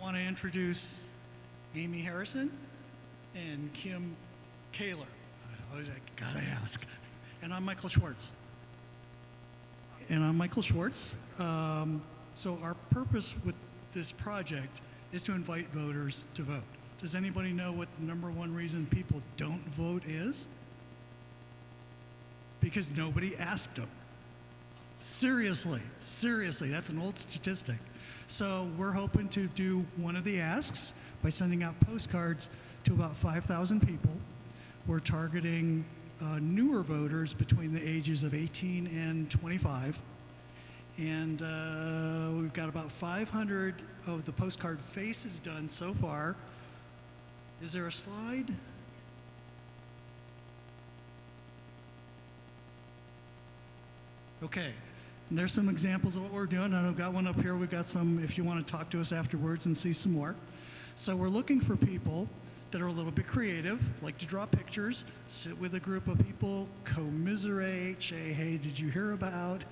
want to introduce Amy Harrison and Kim Kaler. I gotta ask. And I'm Michael Schwartz. So our purpose with this project is to invite voters to vote. Does anybody know what the #1 reason people don't vote is? Because nobody asked them. Seriously, that's an old statistic. So we're hoping to do one of the asks by sending out postcards to about 5,000 people. We're targeting newer voters between the ages of 18 and 25. And we've got about 500 of the postcard faces done so far. Is there a slide? Okay, and there's some examples of what we're doing. I've got one up here. We've got some, if you want to talk to us afterwards and see some more. So we're looking for people that are a little bit creative, like to draw pictures, sit with a group of people, commiserate, say, hey, did you hear about?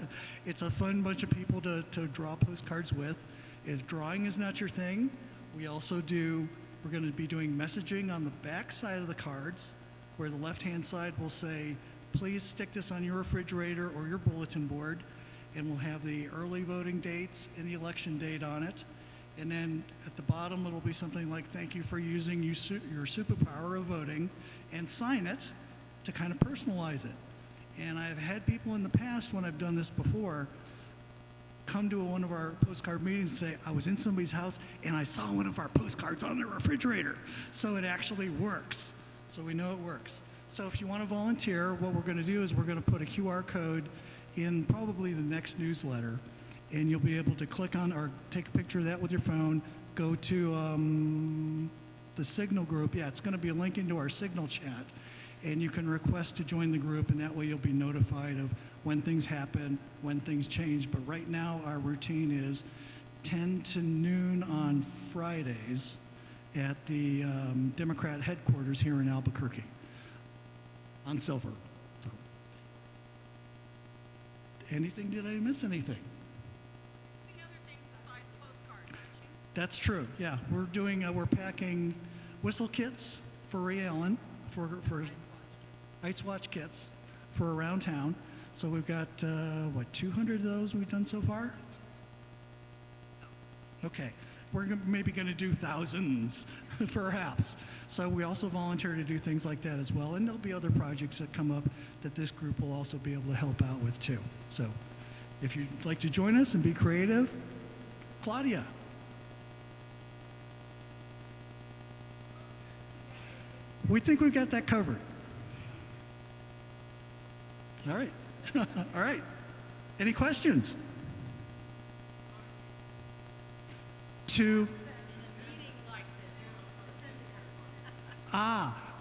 It's a fun bunch of people to draw postcards with. If drawing is not your thing, we also do, we're going to be doing messaging on the back side of the cards, where the left-hand side will say, please stick this on your refrigerator or your bulletin board, and we'll have the early voting dates and the election date on it. And then at the bottom, it'll be something like, thank you for using your superpower of voting, and sign it to kind of personalize it. And I've had people in the past, when I've done this before, come to one of our postcard meetings and say, I was in somebody's house and I saw one of our postcards on their refrigerator. So it actually works. So we know it works. So if you want to volunteer, what we're going to do is we're going to put a QR code in probably the next newsletter, and you'll be able to click on or take a picture of that with your phone, go to the Signal group. Yeah, it's going to be a link into our Signal chat, and you can request to join the group, and that way you'll be notified of when things happen, when things change. But right now our routine is 10 to noon on Fridays at the Democrat headquarters here in Albuquerque on Silver. So. Anything, did I miss anything? Doing other things besides postcards, aren't you? That's true, yeah. We're doing, we're packing whistle kits for Ray Allen, for Ice Watch kits for around town. So we've got, what, 200 of those we've done so far? Okay, we're maybe going to do thousands, perhaps. So we also volunteer to do things like that as well, and there'll be other projects that come up that this group will also be able to help out with too. So if you'd like to join us and be creative, Claudia. We think we've got that covered. All right. All right. Any questions?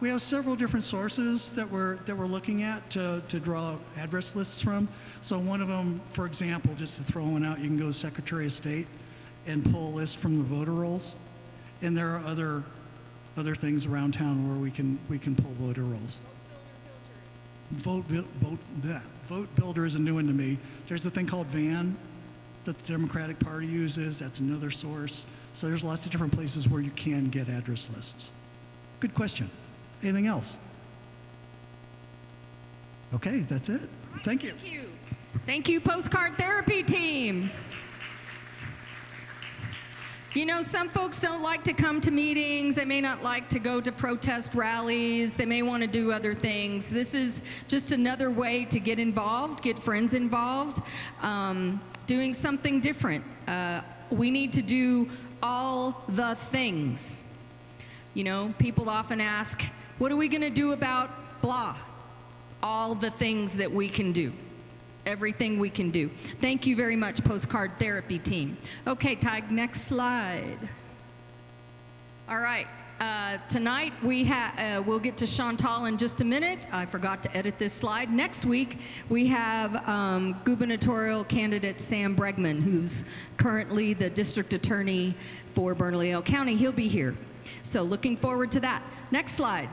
We have several different sources that we're looking at to draw address lists from. So one of them, for example, just to throw one out, you can go to Secretary of State and pull a list from the voter rolls. And there are other things around town where we can pull voter rolls. Vote Builder is a new one to me. There's a thing called VAN that the Democratic Party uses. That's another source. So there's lots of different places where you can get address lists. Good question. Anything else? Okay, that's it. Right, thank you. Thank you. Thank you, Postcard Therapy team. You know, some folks don't like to come to meetings. They may not like to go to protest rallies. They may want to do other things. This is just another way to get involved, get friends involved, doing something different. We need to do all the things. You know, people often ask, what are we going to do about blah? All the things that we can do. Everything we can do. Thank you very much, Postcard Therapy team. Okay, Tig, next slide. All right, tonight we'll get to Chantal in just a minute. I forgot to edit this slide. Next week, we have gubernatorial candidate Sam Bregman, who's currently the district attorney for Bernalillo County. He'll be here. So looking forward to that. Next slide.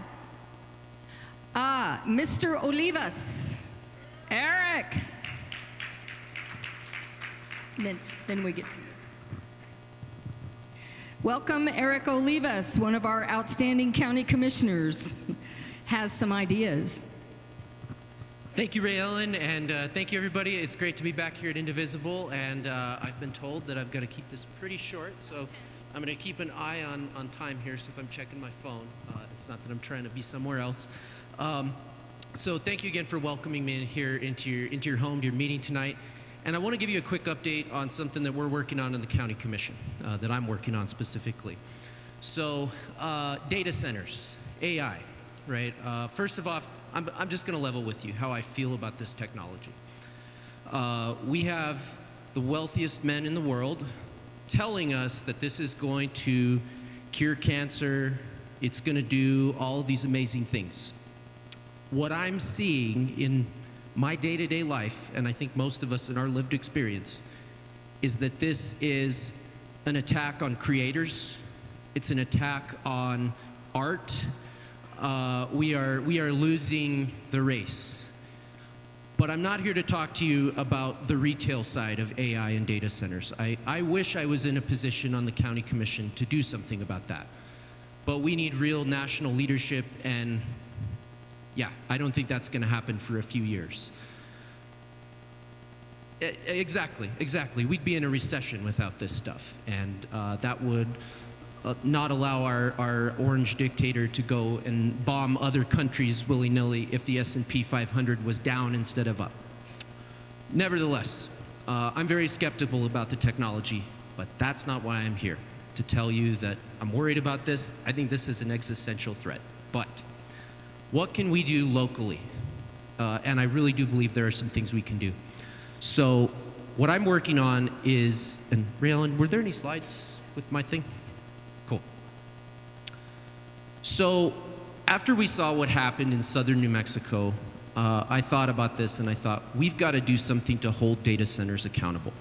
Mr. Olivas. Eric. Then we get to you. Welcome Eric Olivas, one of our outstanding county commissioners, has some ideas. Thank you, Ray Ellen, and thank you, everybody. It's great to be back here at Indivisible, and I've been told that I've got to keep this pretty short, so I'm going to keep an eye on time here, so if I'm checking my phone, it's not that I'm trying to be somewhere else. So thank you again for welcoming me in here into your home, to your meeting tonight. And I want to give you a quick update on something that we're working on in the County Commission, that I'm working on specifically. So data centers, AI, right? First of all, I'm just going to level with you how I feel about this technology. We have the wealthiest men in the world telling us that this is going to cure cancer, it's going to do all of these amazing things. What I'm seeing in my day-to-day life, and I think most of us in our lived experience, is that this is an attack on creators. It's an attack on art. We are losing the race. But I'm not here to talk to you about the retail side of AI and data centers. I wish I was in a position on the County Commission to do something about that. But we need real national leadership, and yeah, I don't think that's going to happen for a few years. Exactly. We'd be in a recession without this stuff, and that would not allow our orange dictator to go and bomb other countries willy-nilly if the S&P 500 was down instead of up. Nevertheless, I'm very skeptical about the technology, but that's not why I'm here, to tell you that I'm worried about this. I think this is an existential threat. But what can we do locally? And I really do believe there are some things we can do. So what I'm working on is, and Raylan, were there any slides with my thing? Cool. So after we saw what happened in southern New Mexico, I thought about this and I thought, we've got to do something to hold data centers accountable.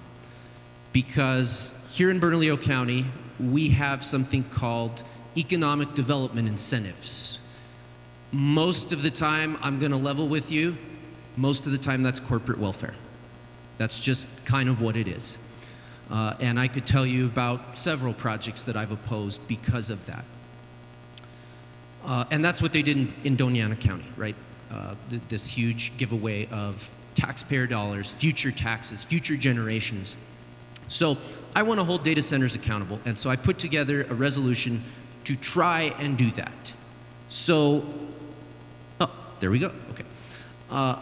Because here in Bernalillo County, we have something called economic development incentives. Most of the time, I'm going to level with you, most of the time that's corporate welfare. That's just kind of what it is. And I could tell you about several projects that I've opposed because of that. And that's what they did in Doña Ana County, right? This huge giveaway of taxpayer dollars, future taxes, future generations. So I want to hold data centers accountable, and so I put together a resolution to try and do that. So, oh, there we go, okay.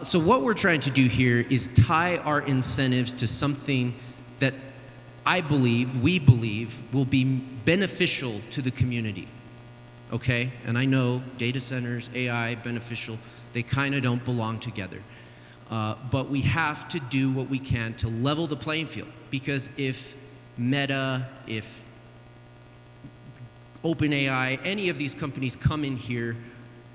So what we're trying to do here is tie our incentives to something that we believe will be beneficial to the community, okay? And I know data centers, AI, beneficial, they kind of don't belong together. But we have to do what we can to level the playing field, because if Meta, if OpenAI, any of these companies come in here,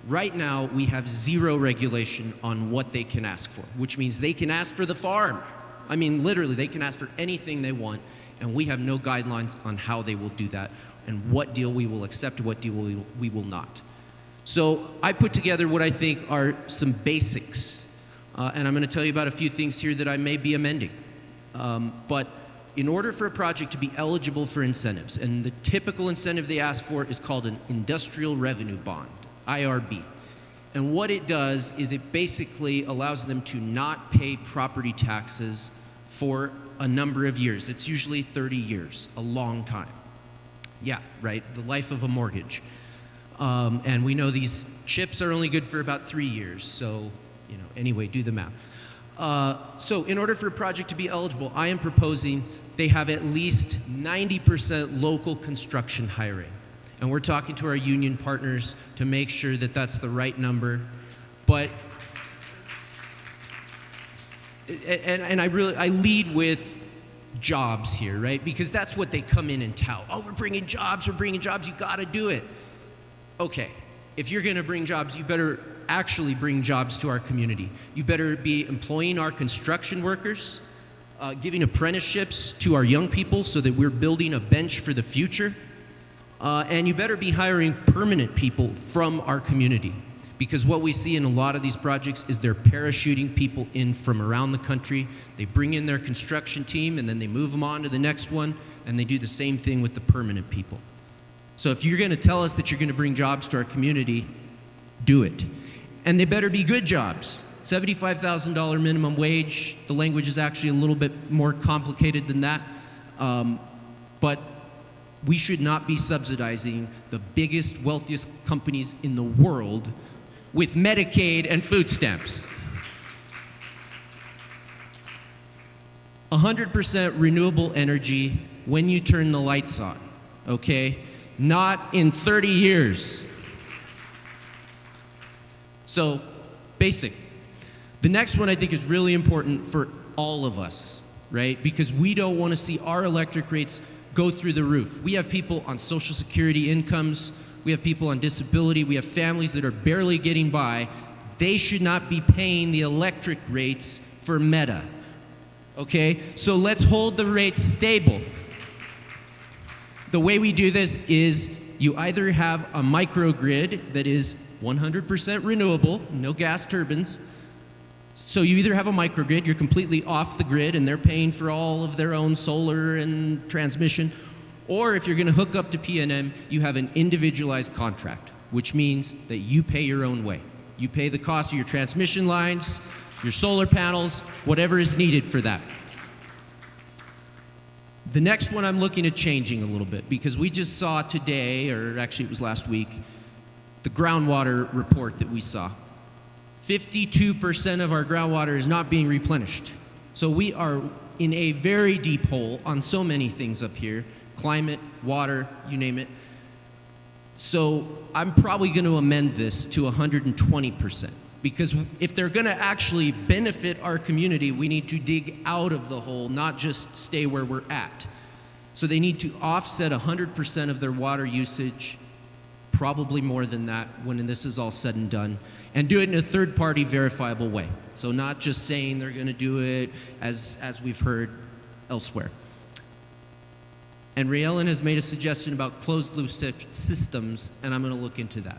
right now we have zero regulation on what they can ask for, which means they can ask for the farm. I mean, literally, they can ask for anything they want, and we have no guidelines on how they will do that and what deal we will accept, what deal we will not. So I put together what I think are some basics, and I'm going to tell you about a few things here that I may be amending. But in order for a project to be eligible for incentives, and the typical incentive they ask for is called an industrial revenue bond, IRB. And what it does is it basically allows them to not pay property taxes for a number of years. It's usually 30 years, a long time. Yeah, right, the life of a mortgage. And we know these chips are only good for about 3 years, so, you know, anyway, do the math. So in order for a project to be eligible, I am proposing they have at least 90% local construction hiring. And we're talking to our union partners to make sure that that's the right number. But, and I lead with jobs here, right? Because that's what they come in and tout. Oh, we're bringing jobs, you gotta do it. Okay, if you're gonna bring jobs, you better actually bring jobs to our community. You better be employing our construction workers, giving apprenticeships to our young people so that we're building a bench for the future. And you better be hiring permanent people from our community, because what we see in a lot of these projects is they're parachuting people in from around the country. They bring in their construction team and then they move them on to the next one. and they do the same thing with the permanent people. So if you're going to tell us that you're going to bring jobs to our community, do it. And they better be good jobs. $75,000 minimum wage. The language is actually a little bit more complicated than that. But we should not be subsidizing the biggest, wealthiest companies in the world with Medicaid and food stamps. 100% renewable energy when you turn the lights on, okay? Not in 30 years. So, basic. The next one I think is really important for all of us, right? Because we don't want to see our electric rates go through the roof. We have people on Social Security incomes, we have people on disability, we have families that are barely getting by. They should not be paying the electric rates for Meta, okay? So let's hold the rates stable. The way we do this is you either have a microgrid that is 100% renewable, no gas turbines. So you either have a microgrid, you're completely off the grid and they're paying for all of their own solar and transmission, or if you're going to hook up to PNM, you have an individualized contract, which means that you pay your own way. You pay the cost of your transmission lines, your solar panels, whatever is needed for that. The next one I'm looking at changing a little bit because we just saw today, or actually it was last week, the groundwater report that we saw. 52% of our groundwater is not being replenished. So we are in a very deep hole on so many things up here, climate, water, you name it. So I'm probably going to amend this to 120% because if they're going to actually benefit our community, we need to dig out of the hole, not just stay where we're at. So they need to offset 100% of their water usage, probably more than that when this is all said and done, and do it in a third-party verifiable way. So not just saying they're going to do it as we've heard elsewhere. And Ray Ellen has made a suggestion about closed-loop systems, and I'm going to look into that.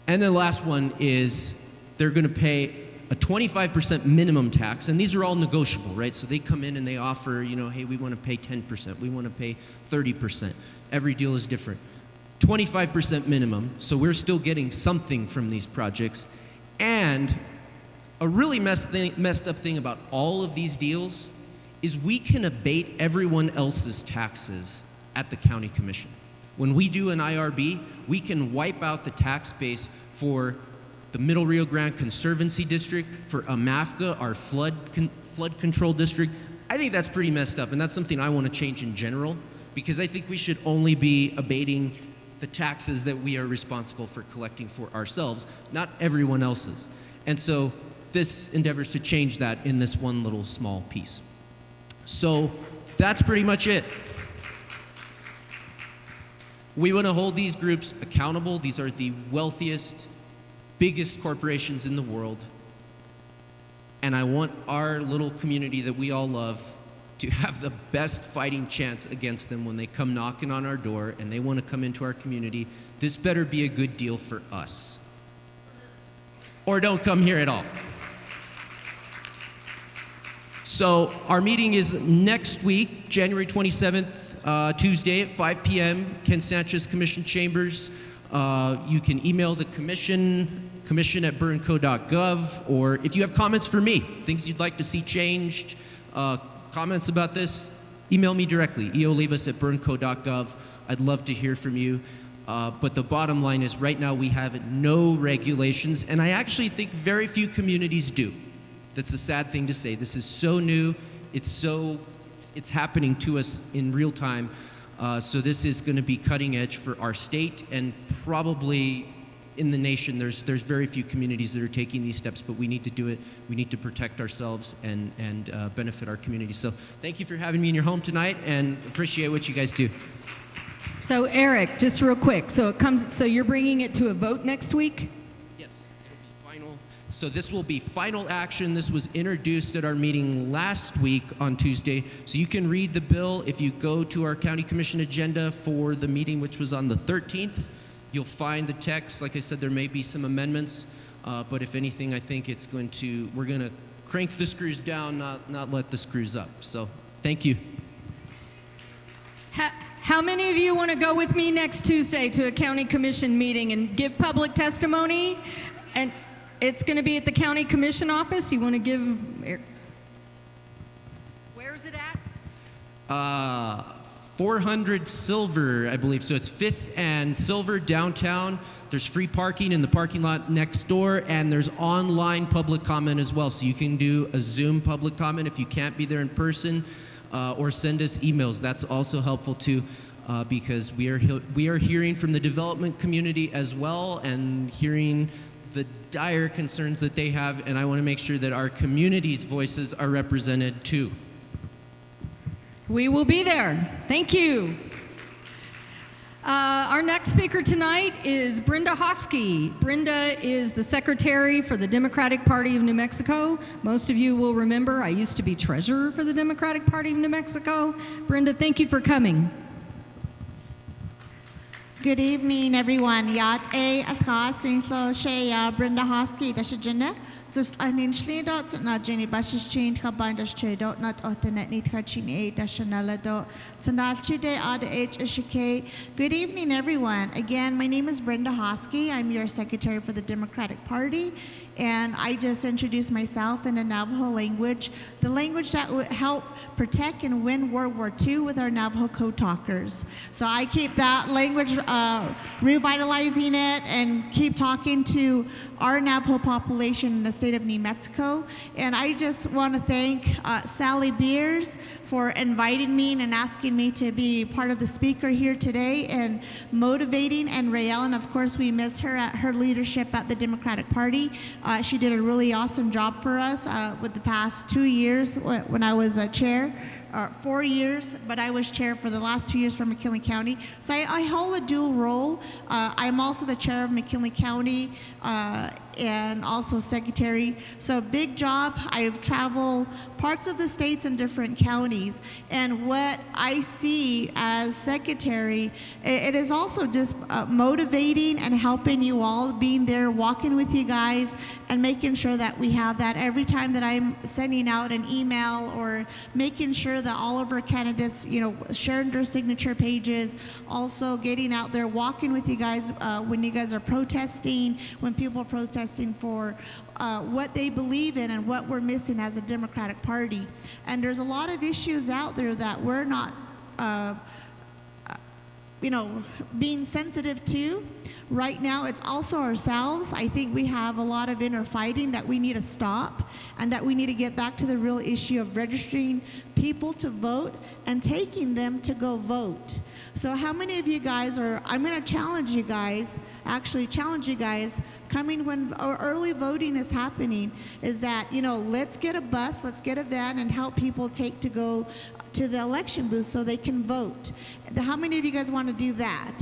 And the last one is they're going to pay a 25% minimum tax, and these are all negotiable, right? So they come in and they offer, you know, hey, we want to pay 10%, we want to pay 30%. Every deal is different. 25% minimum, so we're still getting something from these projects. And a really messed up thing about all of these deals is we can abate everyone else's taxes at the county commission. When we do an IRB, we can wipe out the tax base for the Middle Rio Grande Conservancy District, for AMAFCA, our flood control district. I think that's pretty messed up, and that's something I want to change in general, because I think we should only be abating the taxes that we are responsible for collecting for ourselves, not everyone else's. And so this endeavors to change that in this one little small piece. So that's pretty much it. We want to hold these groups accountable. These are the wealthiest, biggest corporations in the world. And I want our little community that we all love to have the best fighting chance against them when they come knocking on our door and they want to come into our community. This better be a good deal for us. Or don't come here at all. So our meeting is next week, January 27th, Tuesday at 5 p.m., Ken Sanchez Commission Chambers. You can email the commission@bernco.gov, or if you have comments for me, things you'd like to see changed, comments about this, email me directly, eolivas@bernco.gov. I'd love to hear from you. But the bottom line is right now we have no regulations, and I actually think very few communities do. That's a sad thing to say. This is so new. It's happening to us in real time. So this is going to be cutting edge for our state, and probably in the nation. There's very few communities that are taking these steps, but we need to do it. We need to protect ourselves and benefit our community. So thank you for having me in your home tonight, and appreciate what you guys do. So Eric, just real quick, so you're bringing it to a vote next week? Yes, it'll be final. So this will be final action. This was introduced at our meeting last week on Tuesday. So you can read the bill if you go to our county commission agenda for the meeting, which was on the 13th. You'll find the text. Like I said, there may be some amendments, but if anything, I think we're going to crank the screws down, not let the screws up. So thank you. How many of you want to go with me next Tuesday to a county commission meeting and give public testimony? And it's going to be at the county commission office. You want to give... Where's it at? 400 Silver, I believe. So it's 5th and Silver downtown. There's free parking in the parking lot next door, and there's online public comment as well. So you can do a Zoom public comment if you can't be there in person, or send us emails. That's also helpful too, because we are hearing from the development community as well, and hearing the dire concerns that they have, and I want to make sure that our community's voices are represented too. We will be there. Thank you. Our next speaker tonight is Brenda Hoskie. Brenda is the Secretary for the Democratic Party of New Mexico. Most of you will remember I used to be Treasurer for the Democratic Party of New Mexico. Brenda, thank you for coming. Good evening, everyone. Yat a alkasinslo shea Brenda Hoskie dashajina. Just an inchly dot not Jenny Bashes chain kabindas chedo not otanet nit kachin a dashanella dot sanalchi de ad h ishike. Good evening, everyone. Again, my name is Brenda Hoskie. I'm your Secretary for the Democratic Party. And I just introduced myself in the Navajo language, the language that would help protect and win World War II with our Navajo code talkers. So I keep that language, revitalizing it, and keep talking to our Navajo population in the state of New Mexico. And I just want to thank Sally Beers for inviting me and asking me to be part of the speaker here today and motivating. And Ray Ellen, of course, we miss her at her leadership at the Democratic Party. She did a really awesome job for us with the past 2 years when I was chair, 4 years, but I was chair for the last 2 years for McKinley County. So I hold a dual role. I'm also the chair of McKinley County and also secretary. So big job. I've traveled parts of the states and different counties. And what I see as secretary, it is also just motivating and helping you all, being there, walking with you guys, and making sure that we have that every time that I'm sending out an email, or making sure that all of our candidates, sharing their signature pages, also getting out there, walking with you guys when you guys are protesting, when people are protesting for what they believe in and what we're missing as a Democratic Party. And there's a lot of issues out there that we're not, being sensitive to. Right now, it's also ourselves. I think we have a lot of inner fighting that we need to stop, and that we need to get back to the real issue of registering people to vote and taking them to go vote. So how many of you guys I'm going to challenge you guys, coming when early voting is happening, is that, let's get a bus, let's get a van, and help people to go to the election booth so they can vote. How many of you guys want to do that?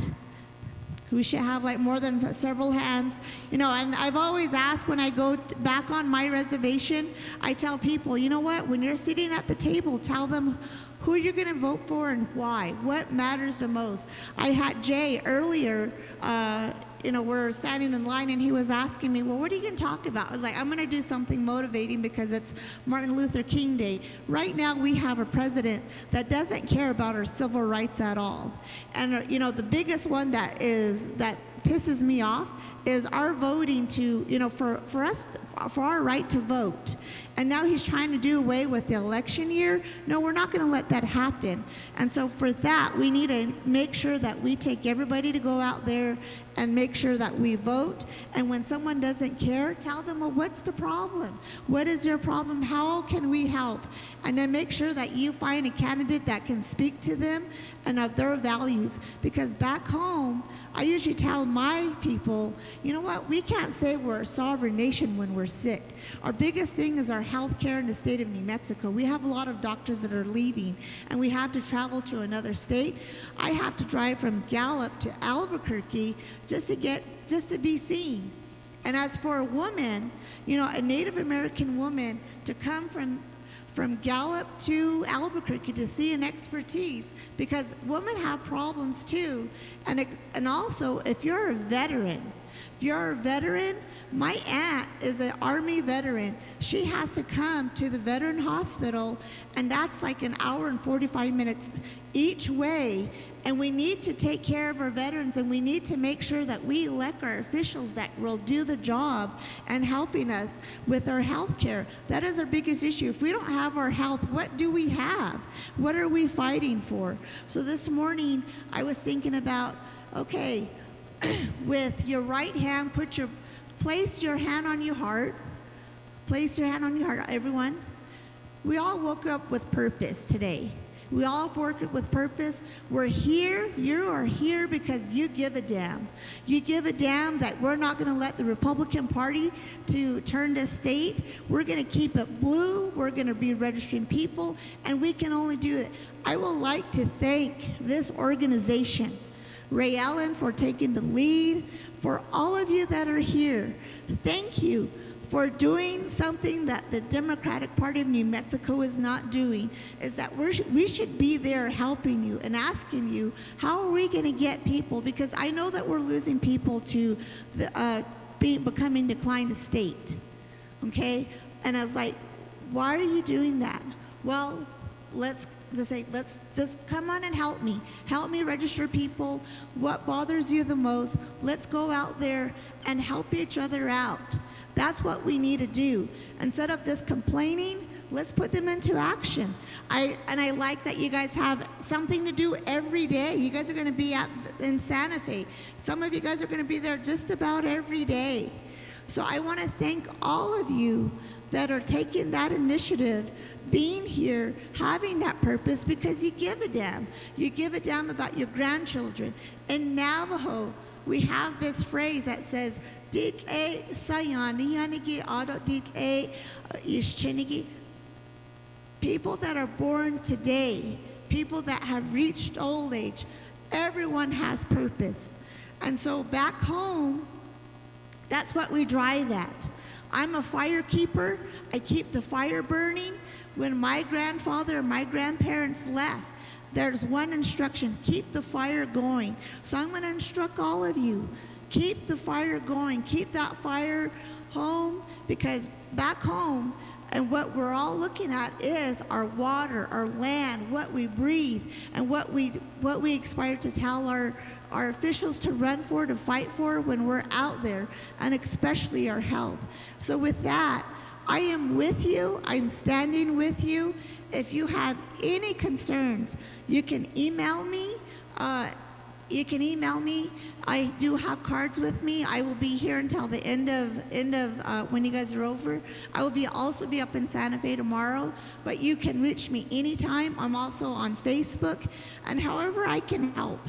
We should have more than several hands. And I've always asked, when I go back on my reservation, I tell people, you know what, when you're sitting at the table, tell them who you're going to vote for and why. What matters the most? I had Jay earlier, we're standing in line, and he was asking me, well, what are you going to talk about? I was like, I'm going to do something motivating because it's Martin Luther King Day. Right now, we have a president that doesn't care about our civil rights at all. And, the biggest one that pisses me off is our voting for our right to vote. And now he's trying to do away with the election year. No, we're not going to let that happen. And so for that, we need to make sure that we take everybody to go out there and make sure that we vote. And when someone doesn't care, tell them, well, what's the problem? What is your problem? How can we help? And then make sure that you find a candidate that can speak to them and of their values. Because back home, I usually tell my people, you know what, we can't say we're a sovereign nation when we're sick. Our biggest thing is our health care in the state of New Mexico. We have a lot of doctors that are leaving, and we have to travel to another state. I have to drive from Gallup to Albuquerque just to be seen. And as for a woman, a Native American woman, to come from from Gallup to Albuquerque to see an expertise, because women have problems too. And also, if you're a veteran, my aunt is an Army veteran. She has to come to the veteran hospital, and that's like an hour and 45 minutes each way. And we need to take care of our veterans, and we need to make sure that we elect our officials that will do the job and helping us with our health care. That is our biggest issue. If we don't have our health, what do we have? What are we fighting for? So this morning, I was thinking about, okay, with your right hand, place your hand on your heart. Place your hand on your heart, everyone. We all woke up with purpose today. We all work with purpose. We're here. You are here because you give a damn. You give a damn that we're not going to let the Republican Party to turn this state. We're going to keep it blue. We're going to be registering people, and we can only do it. I would like to thank this organization, Ray Allen, for taking the lead. For all of you that are here, thank you for doing something that the Democratic Party of New Mexico is not doing, is that we should be there helping you and asking you, how are we going to get people? Because I know that we're losing people to becoming declined state, okay? And I was like, why are you doing that? Well, let's just come on and help me. Help me register people. What bothers you the most? Let's go out there and help each other out. That's what we need to do. Instead of just complaining, let's put them into action. I like that you guys have something to do every day. You guys are going to be in Santa Fe. Some of you guys are going to be there just about every day. So I want to thank all of you that are taking that initiative, being here, having that purpose, because you give a damn. You give a damn about your grandchildren. In Navajo, we have this phrase that says, people that are born today, people that have reached old age, everyone has purpose. And so back home, that's what we drive at. I'm a fire keeper. I keep the fire burning. When my grandfather and my grandparents left, there's one instruction: keep the fire going. So I'm going to instruct all of you, keep the fire going, keep that fire home, because back home, and what we're all looking at is our water, our land, what we breathe, and what we aspire to tell our officials to run for, to fight for when we're out there, and especially our health. So with that, I am with you. I'm standing with you. If you have any concerns, you can email me. I do have cards with me. I will be here until the end of when you guys are over. I will also be up in Santa Fe tomorrow, but you can reach me anytime. I'm also on Facebook, and however I can help.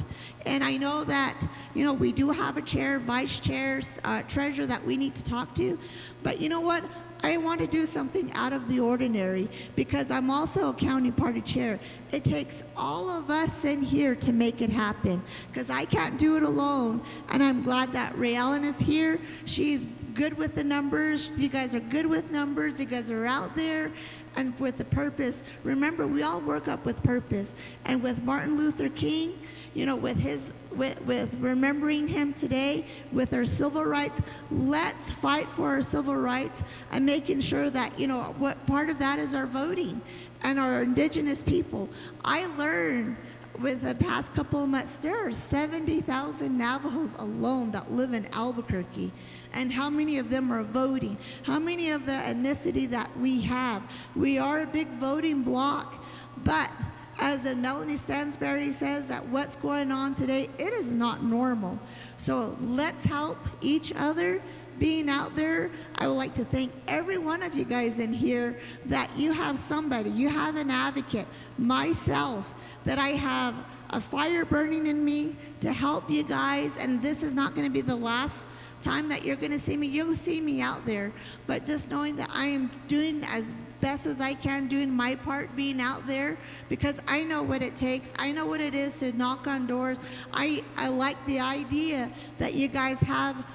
And I know that, we do have a chair, vice chairs, treasurer that we need to talk to, but you know what? I want to do something out of the ordinary, because I'm also a county party chair. It takes all of us in here to make it happen, because I can't do it alone. And I'm glad that Ray Allen is here. She's good with the numbers. You guys are good with numbers. You guys are out there and with the purpose. Remember, we all work up with purpose. And with Martin Luther King, with remembering him today, with our civil rights, let's fight for our civil rights, and making sure that, what part of that is our voting and our indigenous people. I learned with the past couple of months, there are 70,000 Navajos alone that live in Albuquerque. And how many of them are voting? How many of the ethnicity that we have? We are a big voting bloc, but as Melanie Stansberry says, that what's going on today, it is not normal. So let's help each other being out there. I would like to thank every one of you guys in here that you have somebody, you have an advocate, myself, that I have a fire burning in me to help you guys. And this is not going to be the last time that you're going to see me. You'll see me out there, but just knowing that I am doing as best as I can, doing my part, being out there, because I know what it takes. I know what it is to knock on doors. I like the idea that you guys have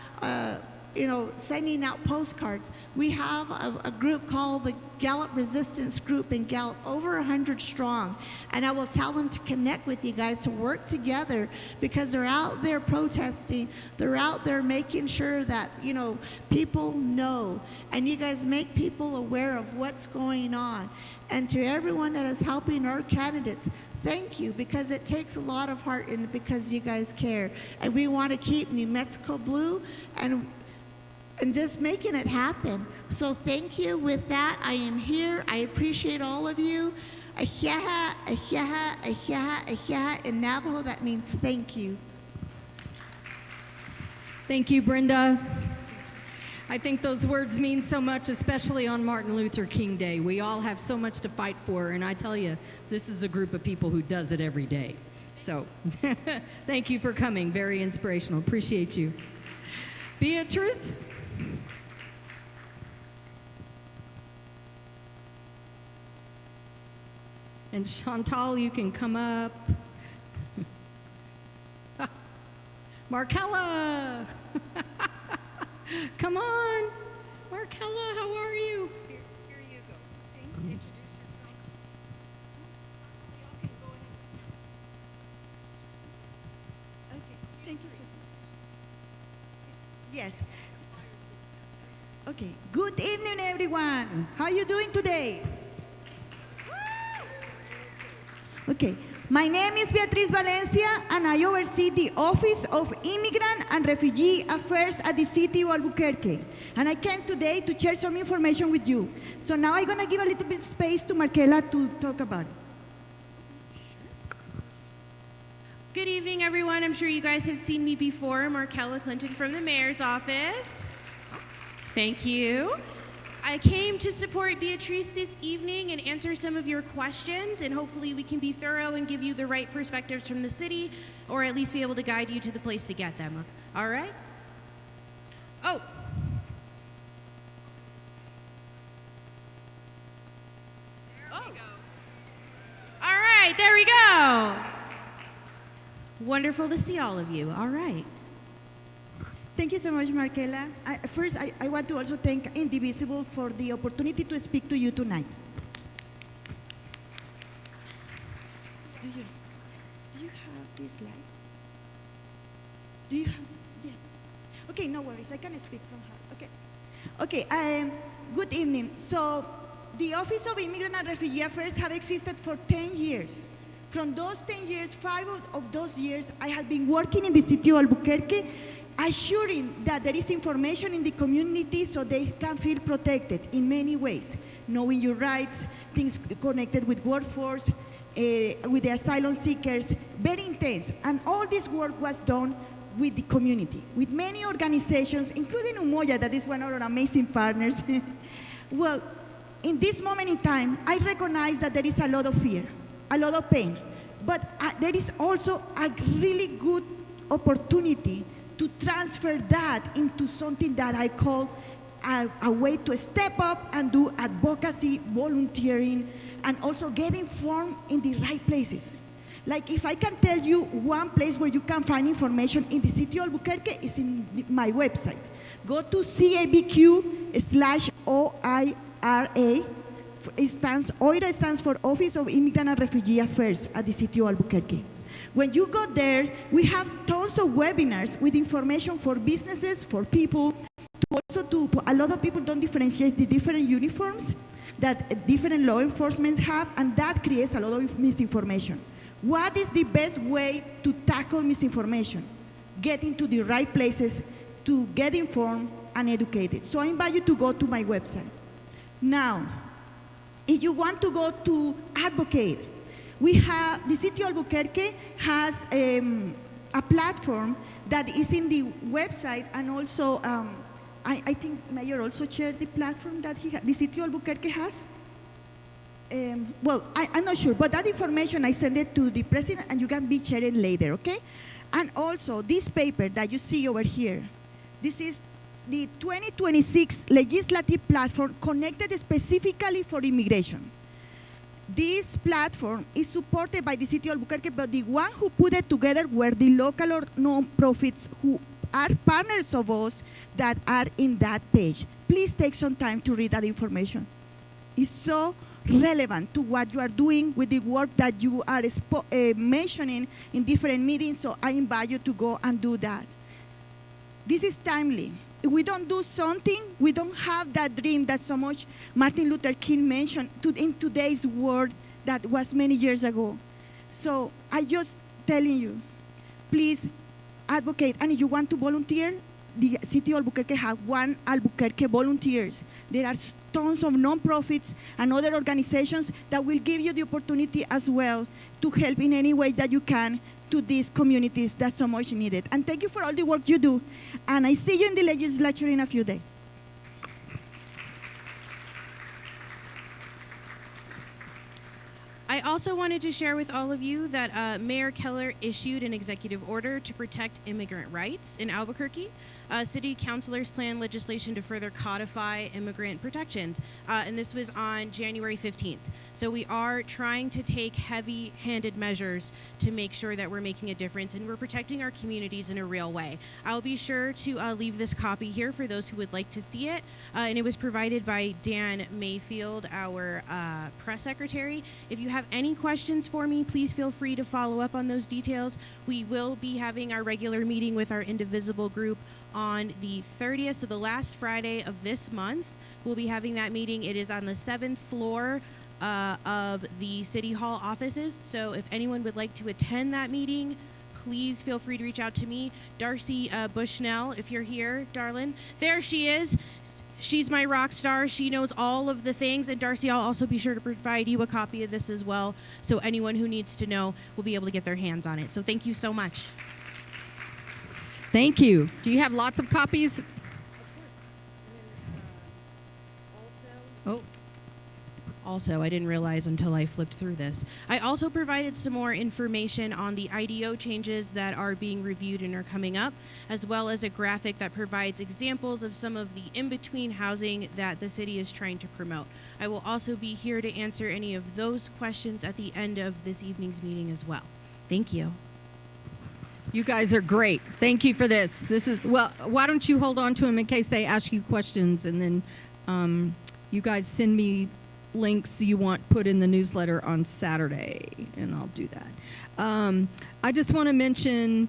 sending out postcards. We have a group called the Gallup Resistance Group in Gallup, over 100 strong. And I will tell them to connect with you guys to work together because they're out there protesting. They're out there making sure that, people know. And you guys make people aware of what's going on. And to everyone that is helping our candidates, thank you, because it takes a lot of heart and because you guys care. And we want to keep New Mexico blue and just making it happen. So thank you. With that, I am here. I appreciate all of you. Ahiaha, ahiaha, ahiaha, ahiaha. In Navajo, that means thank you. Thank you, Brenda. I think those words mean so much, especially on Martin Luther King Day. We all have so much to fight for, and I tell you, this is a group of people who does it every day. So thank you for coming. Very inspirational. Appreciate you. Beatrix? And Chantal, you can come up. Markella! Come on. Markella, how are you? Here you go. Introduce yourself. Y'all can go ahead. Okay, thank you, sir. Yes. Okay, good evening, everyone. How are you doing today? Okay, my name is Beatrix Valencia, and I oversee the Office of Immigrant and Refugee Affairs at the City of Albuquerque. And I came today to share some information with you. So now I'm gonna give a little bit of space to Markella to talk about it. Good evening, everyone. I'm sure you guys have seen me before. Markella Clinton from the Mayor's Office. Thank you. I came to support Beatrice this evening and answer some of your questions, and hopefully we can be thorough and give you the right perspectives from the city, or at least be able to guide you to the place to get them. All right? Oh. There we go. All right, there we go. Wonderful to see all of you. All right. Thank you so much, Markella. First, I want to also thank Indivisible for the opportunity to speak to you tonight. Do you have these slides? Do you have? Yes. Okay, no worries. I can speak from her. Okay. Okay. Good evening. So, the Office of Immigrant and Refugee Affairs have existed for 10 years. From those 10 years, 5 of those years, I have been working in the city of Albuquerque, assuring that there is information in the community so they can feel protected in many ways, knowing your rights, things connected with workforce, with the asylum seekers, very intense. And all this work was done with the community, with many organizations, including UMOJA, that is one of our amazing partners. Well, in this moment in time, I recognize that there is a lot of fear, a lot of pain, but there is also a really good opportunity to transfer that into something that I call a way to step up and do advocacy, volunteering, and also get informed in the right places. Like if I can tell you one place where you can find information in the city of Albuquerque is in my website. Go to CABQ/OIRA. OIRA stands for Office of Immigrant and Refugee Affairs at the city of Albuquerque. When you go there, we have tons of webinars with information for businesses, for people, a lot of people don't differentiate the different uniforms that different law enforcement have, and that creates a lot of misinformation. What is the best way to tackle misinformation? Get into the right places to get informed and educated. So I invite you to go to my website. Now, if you want to go to advocate, we have, the city of Albuquerque has a platform that is in the website, and also, I think Mayor also shared the platform that the city of Albuquerque has. Well, I'm not sure, but that information I send it to the president, and you can be sharing later, okay? And also, this paper that you see over here, this is the 2026 legislative platform connected specifically for immigration. This platform is supported by the city of Albuquerque, but the one who put it together were the local or non-profits who are partners of us that are in that page. Please take some time to read that information. It's so relevant to what you are doing with the work that you are mentioning in different meetings, so I invite you to go and do that. This is timely. If we don't do something, we don't have that dream that so much Martin Luther King mentioned in today's world that was many years ago. So I just telling you, please advocate. And if you want to volunteer, the city of Albuquerque has one Albuquerque volunteers. There are tons of nonprofits and other organizations that will give you the opportunity as well to help in any way that you can to these communities that so much need it. And thank you for all the work you do. And I see you in the legislature in a few days. I also wanted to share with all of you that Mayor Keller issued an executive order to protect immigrant rights in Albuquerque. City councilors plan legislation to further codify immigrant protections, and this was on January 15th. So we are trying to take heavy-handed measures to make sure that we're making a difference and we're protecting our communities in a real way. I'll be sure to leave this copy here for those who would like to see it, and it was provided by Dan Mayfield, our press secretary. If you have any questions for me, please feel free to follow up on those details. We will be having our regular meeting with our Indivisible group on the 30th, so the last Friday of this month. We'll be having that meeting. It is on the 7th floor of the City Hall offices. So if anyone would like to attend that meeting, please feel free to reach out to me. Darcy Bushnell, if you're here, darling. There she is. She's my rock star. She knows all of the things. And Darcy, I'll also be sure to provide you a copy of this as well, so anyone who needs to know will be able to get their hands on it. So thank you so much. Thank you. Do you have lots of copies? Of course. And then also, I didn't realize until I flipped through this, I also provided some more information on the IDO changes that are being reviewed and are coming up, as well as a graphic that provides examples of some of the in-between housing that the city is trying to promote. I will also be here to answer any of those questions at the end of this evening's meeting as well. Thank you. You guys are great. Thank you for this. This is, well, why don't you hold on to them in case they ask you questions, and then you guys send me links you want put in the newsletter on Saturday, and I'll do that. I just want to mention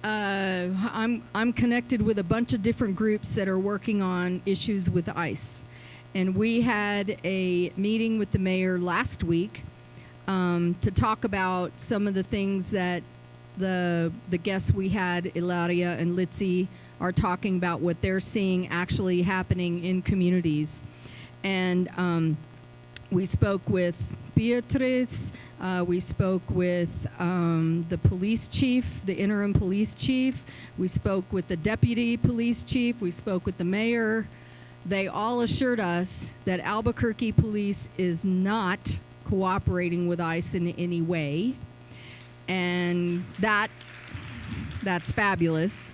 I'm connected with a bunch of different groups that are working on issues with ICE. And we had a meeting with the mayor last week to talk about some of the things that the guests we had, Ilaria and Litzy, are talking about what they're seeing actually happening in communities. And we spoke with Beatrix, we spoke with the police chief, the interim police chief, we spoke with the deputy police chief, we spoke with the mayor. They all assured us that Albuquerque police is not cooperating with ICE in any way. And that's fabulous.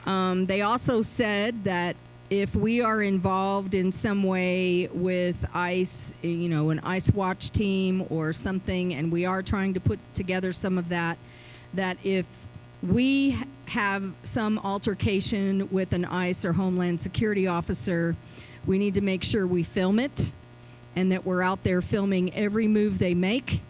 They also said that if we are involved in some way with ICE, you know, an ICE watch team or something, and we are trying to put together some of that, that if we have some altercation with an ICE or Homeland Security officer, we need to make sure we film it and that we're out there filming every move they make,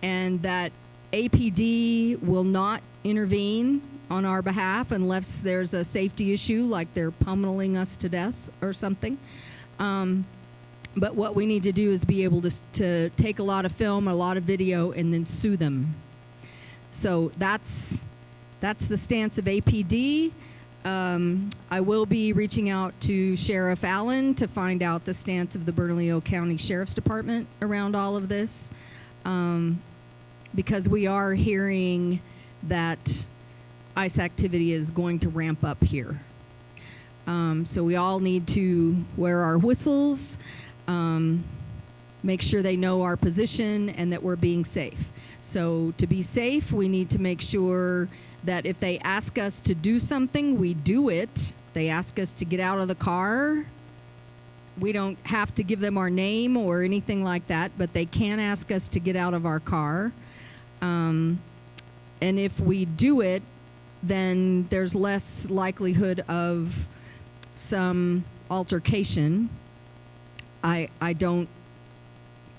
and that APD will not intervene on our behalf unless there's a safety issue, like they're pummeling us to death or something. But what we need to do is be able to take a lot of film, a lot of video, and then sue them. So that's the stance of APD. I will be reaching out to Sheriff Allen to find out the stance of the Bernalillo County Sheriff's Department around all of this. Because we are hearing that ICE activity is going to ramp up here. So we all need to wear our whistles, make sure they know our position and that we're being safe. So to be safe, we need to make sure that if they ask us to do something, we do it. They ask us to get out of the car, we don't have to give them our name or anything like that, but they can ask us to get out of our car. And if we do it, then there's less likelihood of some altercation. I don't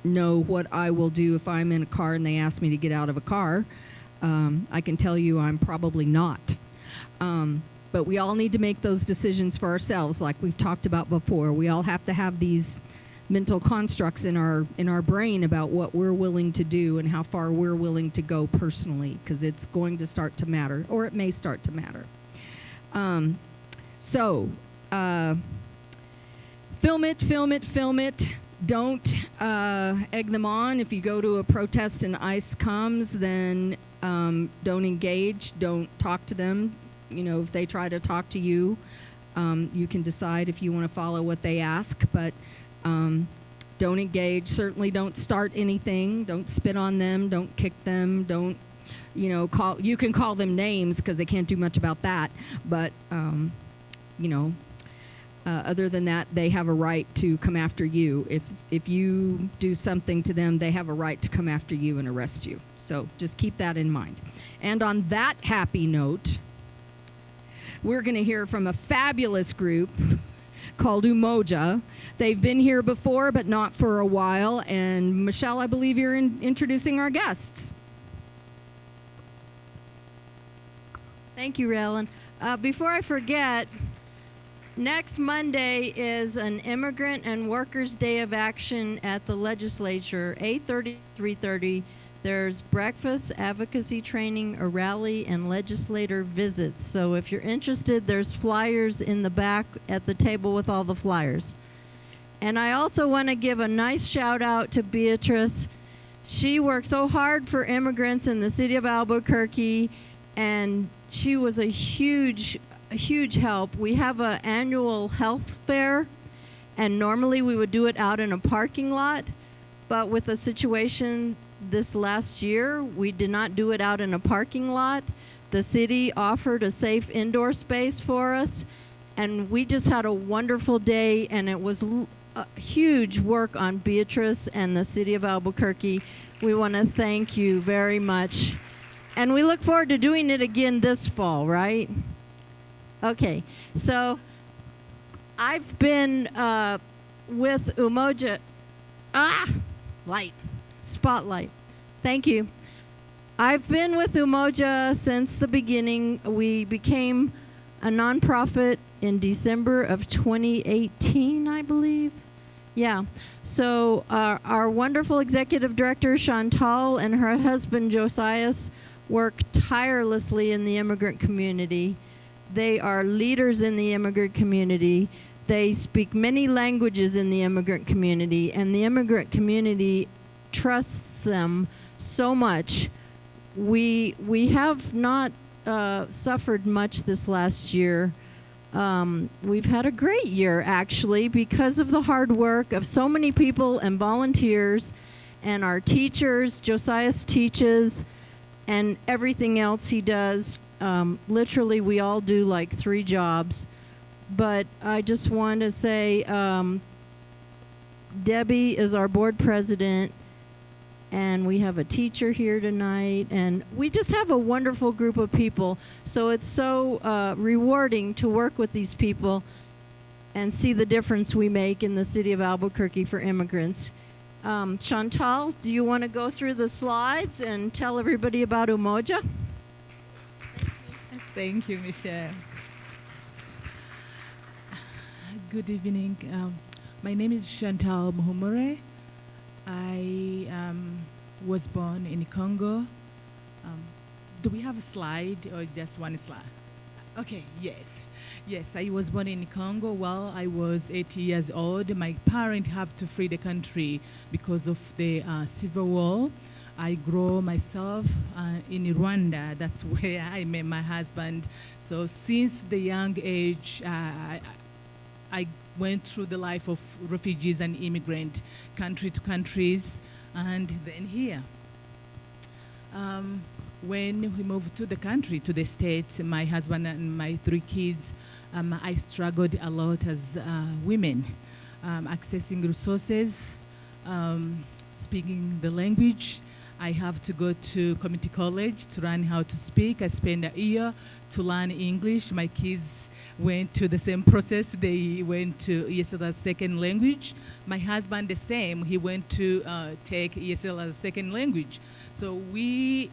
know what I will do if I'm in a car and they ask me to get out of a car. I can tell you I'm probably not. But we all need to make those decisions for ourselves, like we've talked about before. We all have to have these mental constructs in our brain about what we're willing to do and how far we're willing to go personally, because it's going to start to matter, or it may start to matter. Film it. Don't egg them on. If you go to a protest and ICE comes, then don't engage. Don't talk to them. You know, if they try to talk to you, you can decide if you want to follow what they ask, but don't engage. Certainly don't start anything. Don't spit on them. Don't kick them. Don't, you know, you can call them names because they can't do much about that, but, you know, other than that, they have a right to come after you. If you do something to them, they have a right to come after you and arrest you. So just keep that in mind. And on that happy note, we're going to hear from a fabulous group called UMOJA. They've been here before, but not for a while. And Michelle, I believe you're introducing our guests. Thank you, Raylan. Before I forget, next Monday is an Immigrant and Workers' Day of Action at the legislature, 8:30 to 3:30. There's breakfast, advocacy training, a rally, and legislator visits. So if you're interested, there's flyers in the back at the table with all the flyers. And I also want to give a nice shout out to Beatrix. She worked so hard for immigrants in the city of Albuquerque, and she was a huge help. We have an annual health fair, and normally we would do it out in a parking lot, but with the situation this last year, we did not do it out in a parking lot. The city offered a safe indoor space for us, and we just had a wonderful day, and it was a huge work on Beatrix and the city of Albuquerque. We want to thank you very much. And we look forward to doing it again this fall, right? Okay, so I've been with UMOJA. Spotlight. Thank you. I've been with UMOJA since the beginning. We became a nonprofit in December of 2018, I believe. Yeah. So our wonderful executive director, Chantal, and her husband, Josias, work tirelessly in the immigrant community. They are leaders in the immigrant community. They speak many languages in the immigrant community, and the immigrant community trusts them so much. We have not suffered much this last year. We've had a great year, actually, because of the hard work of so many people and volunteers and our teachers. Josias teaches, and everything else he does. Literally, we all do like 3 jobs. But I just want to say Debbie is our board president, and we have a teacher here tonight, and we just have a wonderful group of people. So it's so rewarding to work with these people and see the difference we make in the city of Albuquerque for immigrants. Chantal, do you want to go through the slides and tell everybody about UMOJA? Thank you, Michelle. Good evening. My name is Chantal Muhumure. I was born in Congo. Do we have a slide or just one slide? Okay, yes. Yes, I was born in Congo while I was 8 years old. My parents have to flee the country because of the civil war. I grew myself in Rwanda. That's where I met my husband. So since the young age, I went through the life of refugees and immigrants, country to countries, and then here. When we moved to the country, to the States, my husband and my 3 kids, I struggled a lot as women, accessing resources, speaking the language. I have to go to community college to learn how to speak. I spent a year to learn English. My kids went to the same process. They went to ESL as second language. My husband the same. He went to take ESL as second language. So we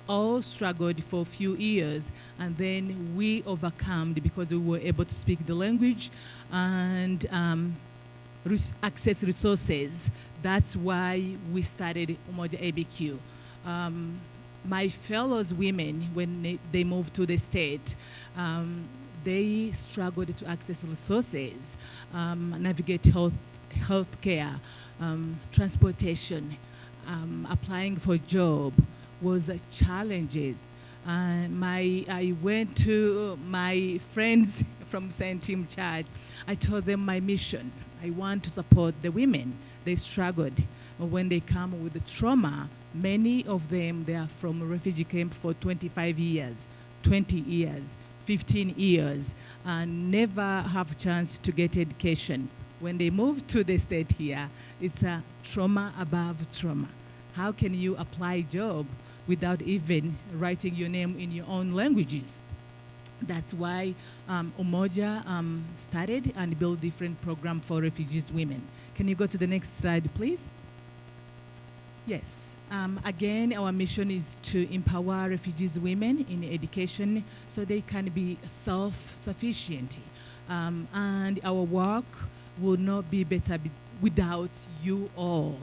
all struggled for a few years, and then we overcome because we were able to speak the language and access resources. That's why we started UMOJA ABQ. My fellows women, when they moved to the state, they struggled to access resources, navigate healthcare, transportation, applying for job was challenges. I went to my friends from St. Tim Church. I told them my mission. I want to support the women. They struggled when they come with the trauma. Many of them, they are from a refugee camp for 25 years, 20 years, 15 years, and never have a chance to get education. When they move to the state here, it's a trauma above trauma. How can you apply job without even writing your name in your own languages? That's why UMOJA started and built different programs for refugees women. Can you go to the next slide, please? Yes. Again, our mission is to empower refugees women in education so they can be self-sufficient. And our work will not be better without you all.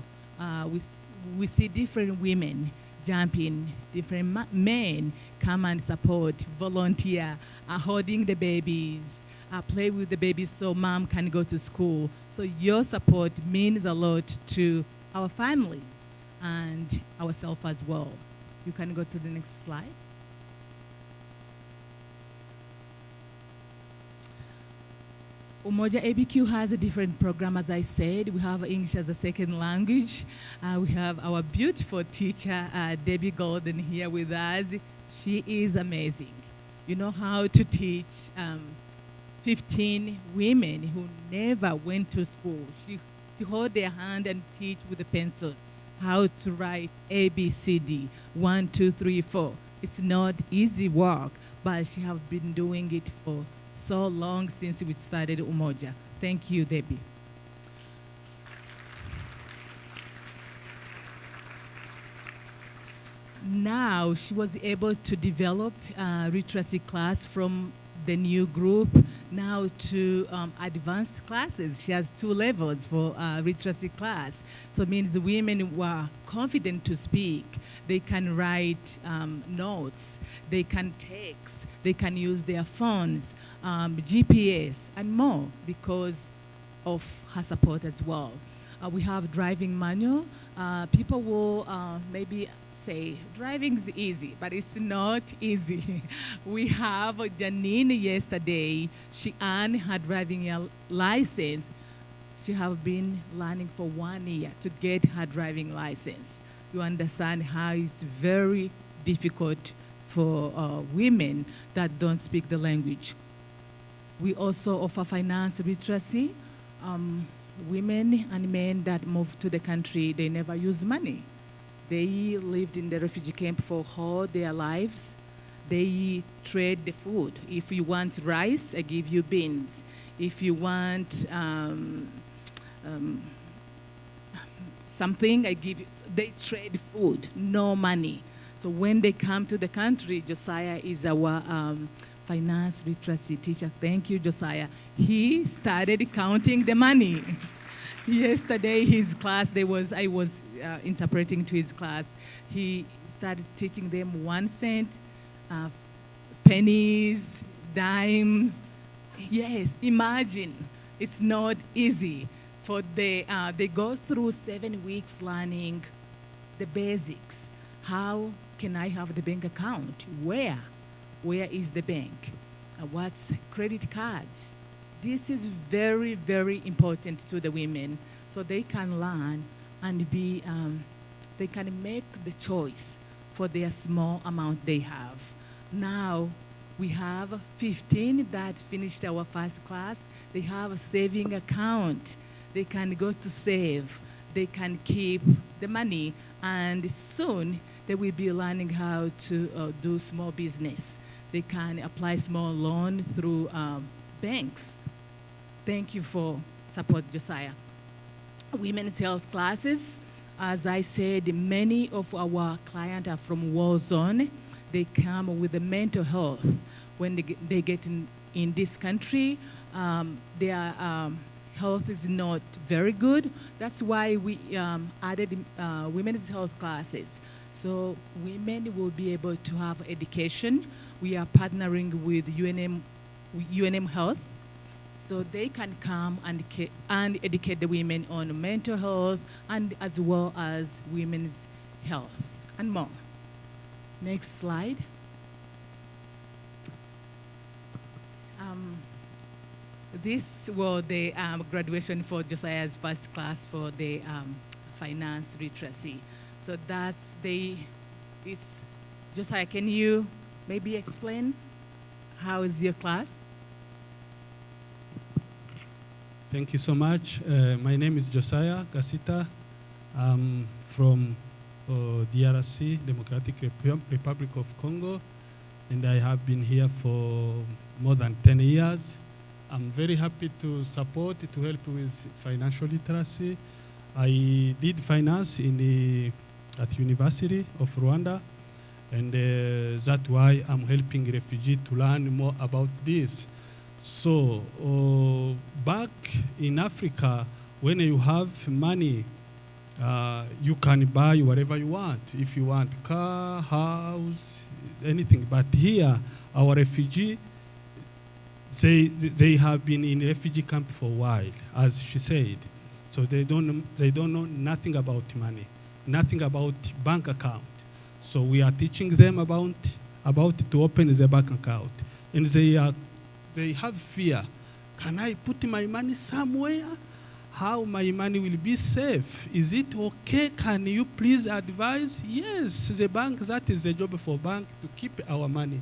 We see different women jumping, different men come and support, volunteer, holding the babies, play with the babies so mom can go to school. So your support means a lot to our families and ourselves as well. You can go to the next slide. UMOJA ABQ has a different program, as I said. We have English as a second language. We have our beautiful teacher, Debbie Golden, here with us. She is amazing. You know how to teach 15 women who never went to school. She hold their hand and teach with the pencils how to write A, B, C, D, 1, 2, 3, 4. It's not easy work, but she has been doing it for so long since we started UMOJA. Thank you, Debbie. Now she was able to develop a literacy class from the new group now to advanced classes. She has 2 levels for literacy class. So it means the women were confident to speak. They can write notes. They can text. They can use their phones, GPS, and more because of her support as well. We have driving manual. People will maybe say driving is easy, but it's not easy. We have Janine yesterday. She earned her driving license. She has been learning for 1 year to get her driving license. You understand how it's very difficult for women that don't speak the language. We also offer finance literacy. Women and men that move to the country, they never use money. They lived in the refugee camp for all their lives. They trade the food. If you want rice, I give you beans. If you want something, I give you. They trade food, no money. So when they come to the country, Josiah is our finance literacy teacher. Thank you, Josiah. He started counting the money. Yesterday, his class, I was interpreting to his class. He started teaching them 1 cent, pennies, dimes. Yes, imagine. It's not easy. They go through 7 weeks learning the basics. How can I have the bank account? Where? Where is the bank? What's credit cards? This is very, very important to the women so they can learn and they can make the choice for their small amount they have. Now, we have 15 that finished our first class. They have a saving account. They can go to save. They can keep the money and soon they will be learning how to do small business. They can apply small loan through banks. Thank you for support, Josiah. Women's health classes. As I said, many of our clients are from war zone. They come with the mental health. When they get in this country, their health is not very good. That's why we added women's health classes. So women will be able to have education. We are partnering with UNM Health, so they can come and educate the women on mental health and as well as women's health and more. Next slide. This was the graduation for Josiah's first class for the finance literacy. So Josiah, can you maybe explain how is your class? Thank you so much. My name is Josiah Gasita. I'm from DRC, Democratic Republic of Congo, and I have been here for more than 10 years. I'm very happy to support, to help with financial literacy. I did finance at University of Rwanda, and that's why I'm helping refugees to learn more about this. So back in Africa, when you have money, you can buy whatever you want. If you want car, house, anything. But here, our refugees, they have been in refugee camp for a while, as she said. So they don't know nothing about money, nothing about bank account. So we are teaching them about to open the bank account, and they have fear. Can I put my money somewhere? How my money will be safe? Is it okay? Can you please advise? Yes, the bank, that is the job for bank to keep our money.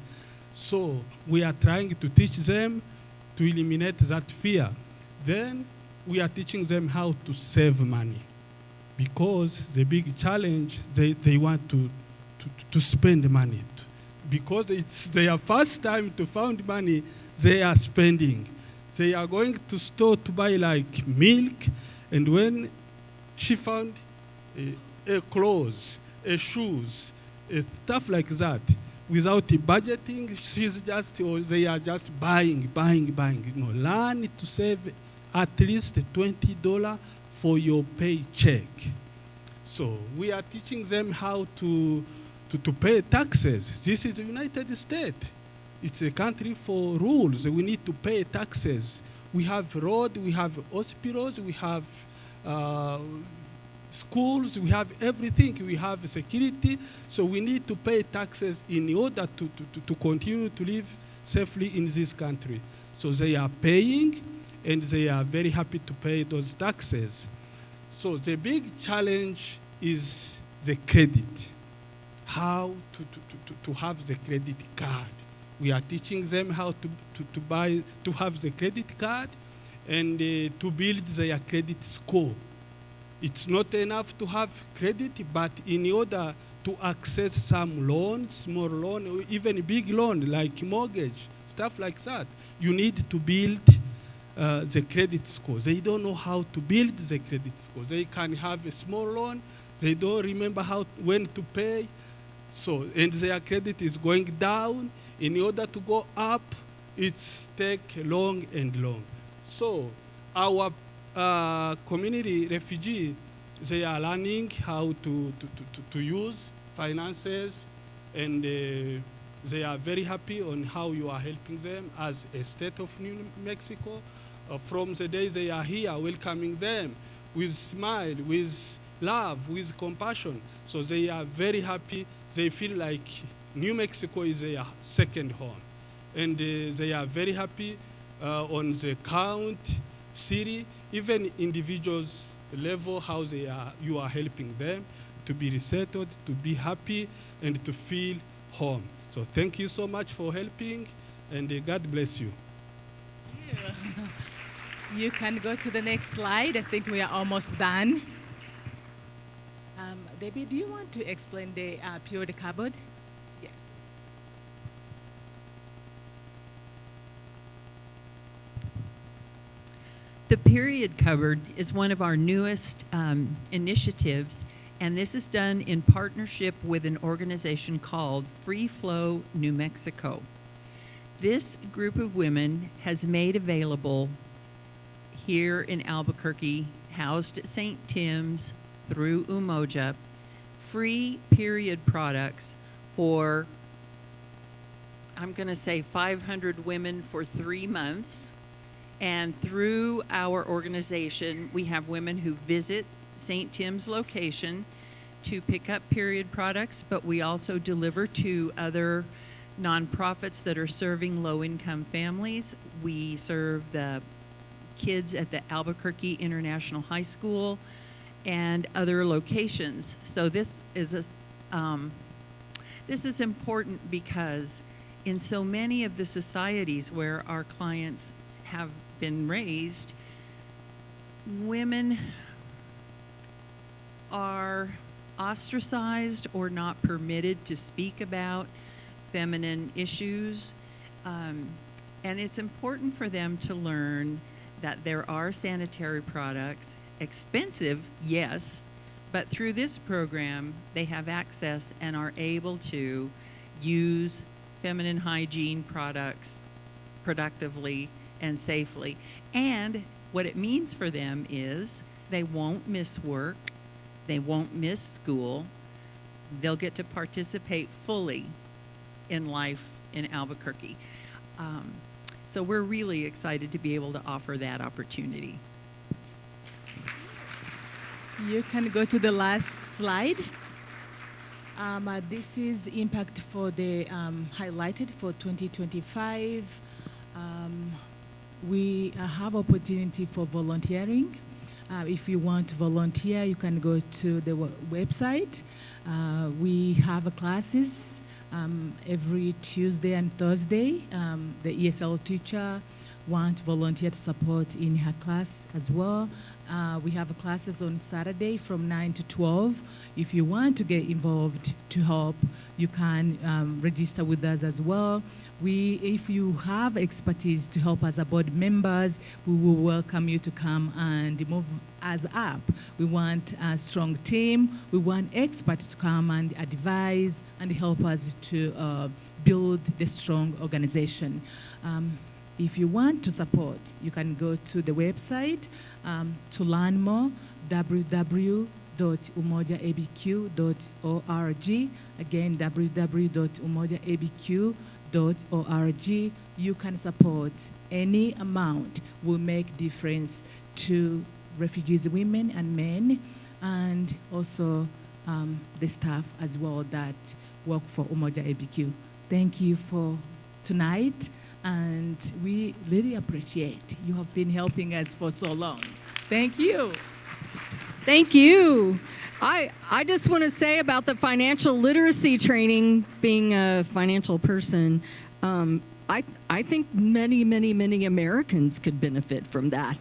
So we are trying to teach them to eliminate that fear. Then we are teaching them how to save money, because the big challenge, they want to spend money. Because it's their first time to find money, they are spending. They are going to store to buy like milk, and when she found a clothes, a shoes, stuff like that, without budgeting, they are just buying. Learn to save at least $20 for your paycheck. So we are teaching them how to pay taxes. This is the United States. It's a country for rules. We need to pay taxes. We have road, we have hospitals, we have schools, we have everything. We have security. So we need to pay taxes in order to continue to live safely in this country. So they are paying, and they are very happy to pay those taxes. So the big challenge is the credit. How to have the credit card. We are teaching them how to have the credit card and to build their credit score. It's not enough to have credit, but in order to access some loans, small loan, or even big loan like mortgage, stuff like that, you need to build the credit score. They don't know how to build the credit score. They can have a small loan. They don't remember when to pay. So, and their credit is going down. In order to go up, it's take long and long. So our community refugee, they are learning how to use finances, and they are very happy on how you are helping them as a state of New Mexico. From the day they are here, welcoming them with smile, with love, with compassion. So they are very happy. They feel like New Mexico is their second home. And they are very happy on the county, city, even individuals level, how you are helping them to be resettled, to be happy, and to feel home. So thank you so much for helping, and God bless you. You can go to the next slide. I think we are almost done. Debbie, do you want to explain the period cupboard? Yeah. The period cupboard is one of our newest initiatives, and this is done in partnership with an organization called Free Flow New Mexico. This group of women has made available here in Albuquerque, housed at St. Tim's through UMOJA, free period products for, I'm going to say 500 women for 3 months. And through our organization, we have women who visit St. Tim's location to pick up period products, but we also deliver to other nonprofits that are serving low-income families. We serve the kids at the Albuquerque International High School and other locations. So this is important because in so many of the societies where our clients have been raised, women are ostracized or not permitted to speak about feminine issues. And it's important for them to learn that there are sanitary products, expensive, yes, but through this program, they have access and are able to use feminine hygiene products productively and safely. And what it means for them is they won't miss work, they won't miss school, they'll get to participate fully in life in Albuquerque. So we're really excited to be able to offer that opportunity. You can go to the last slide. This is impact for the highlighted for 2025. We have opportunity for volunteering. If you want to volunteer, you can go to the website. We have classes every Tuesday and Thursday. The ESL teacher wants volunteer to support in her class as well. We have classes on Saturday from 9 to 12. If you want to get involved to help, you can register with us as well. If you have expertise to help as a board members, we will welcome you to come and move us up. We want a strong team. We want experts to come and advise and help us to build the strong organization. If you want to support, you can go to the website to learn more, www.umojaabq.org. Again, www.umojaabq.org. You can support. Any amount will make difference to refugees, women and men, and also the staff as well that work for UMOJA ABQ. Thank you for tonight. And we really appreciate you have been helping us for so long. Thank you. Thank you. I just want to say about the financial literacy training, being a financial person, I think many Americans could benefit from that.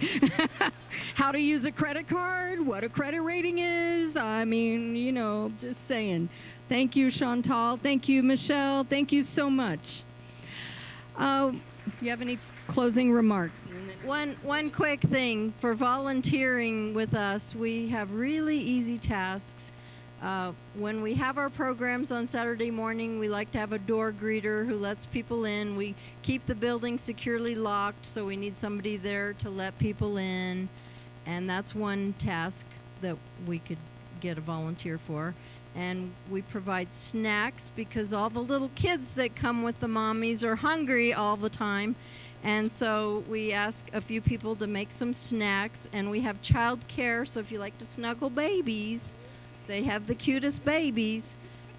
How to use a credit card, what a credit rating is. I mean, you know, just saying. Thank you, Chantal. Thank you, Michelle. Thank you so much. You have any closing remarks? One quick thing for volunteering with us, we have really easy tasks. When we have our programs on Saturday morning, we like to have a door greeter who lets people in. We keep the building securely locked, so we need somebody there to let people in. And that's one task that we could get a volunteer for. And we provide snacks because all the little kids that come with the mommies are hungry all the time. And so we ask a few people to make some snacks, and we have child care. So if you like to snuggle babies, they have the cutest babies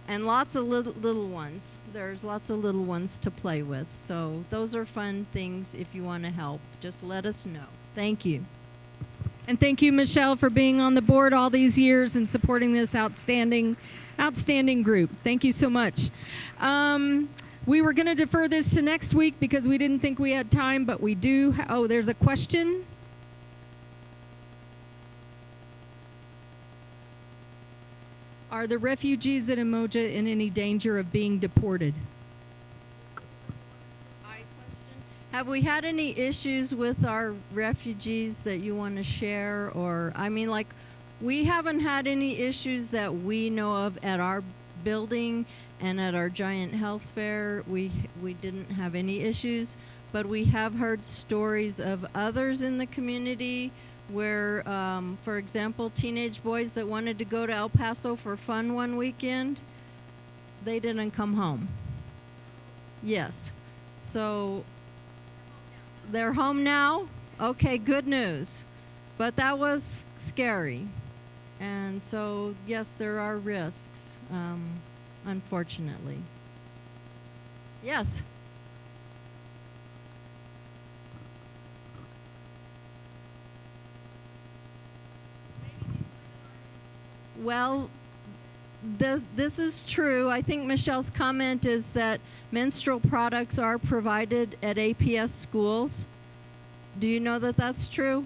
and lots of little ones. There's lots of little ones to play with. So those are fun things. If you want to help, just let us know. Thank you. And thank you, Michelle, for being on the board all these years and supporting this outstanding group. Thank you so much. We were going to defer this to next week because we didn't think we had time, but we do. Oh, there's a question. Are the refugees at UMOJA in any danger of being deported? Have we had any issues with our refugees that you want to share? Or, I mean, like, we haven't had any issues that we know of at our building and at our giant health fair. We didn't have any issues, but we have heard stories of others in the community where, for example, teenage boys that wanted to go to El Paso for fun one weekend, they didn't come home. Yes. So they're home now? Okay, good news. But that was scary. And so, yes, there are risks, unfortunately. Yes? Well, this is true. I think Michelle's comment is that menstrual products are provided at APS schools. Do you know that that's true?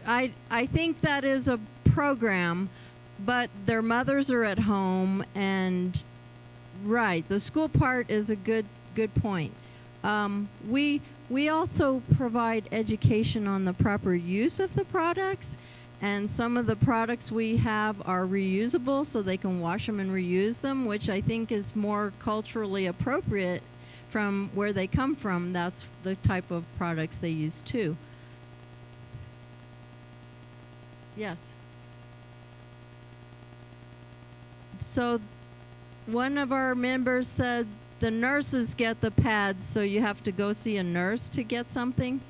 I think that is a program, but their mothers are at home, and right, the school part is a good point. We also provide education on the proper use of the products, and some of the products we have are reusable, so they can wash them and reuse them, which I think is more culturally appropriate from where they come from. That's the type of products they use too. Yes. So one of our members said the nurses get the pads, so you have to go see a nurse to get something.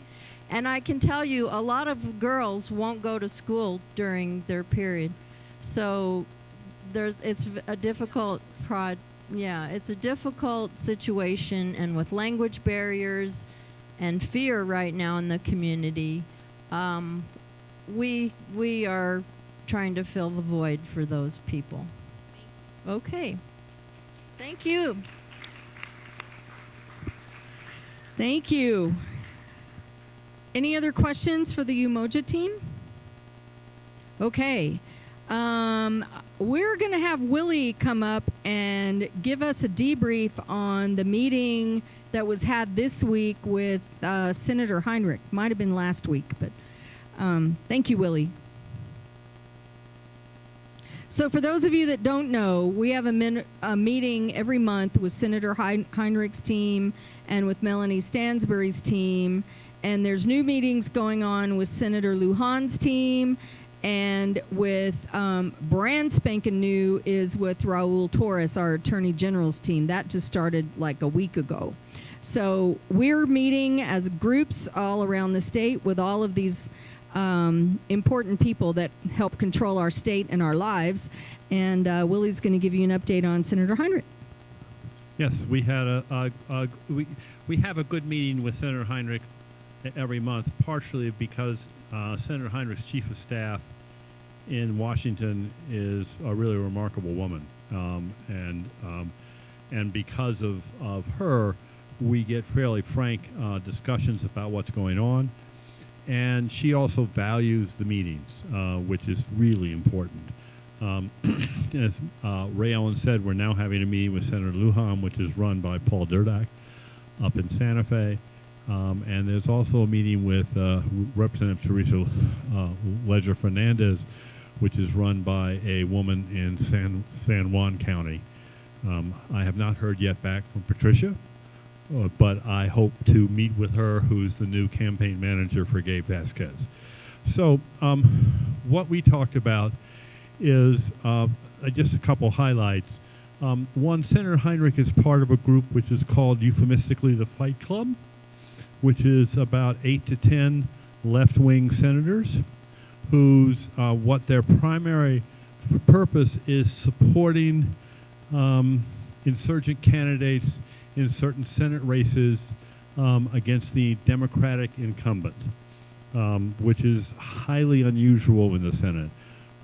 And I can tell you, a lot of girls won't go to school during their period. So it's a difficult it's a difficult situation, and with language barriers and fear right now in the community, we are trying to fill the void for those people. Okay. Thank you. Thank you. Any other questions for the UMOJA team? Okay. We're going to have Willie come up and give us a debrief on the meeting that was had this week with Senator Heinrich. Might have been last week, but thank you, Willie. So for those of you that don't know, we have a meeting every month with Senator Heinrich's team and with Melanie Stansbury's team. And there's new meetings going on with Senator Lujan's team, and with brand spanking new is with Raul Torres, our Attorney General's team. That just started like a week ago. So we're meeting as groups all around the state with all of these important people that help control our state and our lives. And Willie's going to give you an update on Senator Heinrich. Yes, we had we have a good meeting with Senator Heinrich every month, partially because Senator Heinrich's chief of staff in Washington is a really remarkable woman, and because of her, we get fairly frank discussions about what's going on, and she also values the meetings, which is really important. As Ray Ellen said, we're now having a meeting with Senator Lujan, which is run by Paul Durdak up in Santa Fe. And there's also a meeting with Representative Teresa Ledger Fernandez, which is run by a woman in San Juan County. I have not heard yet back from Patricia, but I hope to meet with her, who's the new campaign manager for Gabe Vasquez. So what we talked about is just a couple highlights. One, Senator Heinrich is part of a group which is called euphemistically the Fight Club, which is about 8 to 10 left-wing senators whose what their primary purpose is supporting insurgent candidates in certain Senate races against the Democratic incumbent, which is highly unusual in the Senate,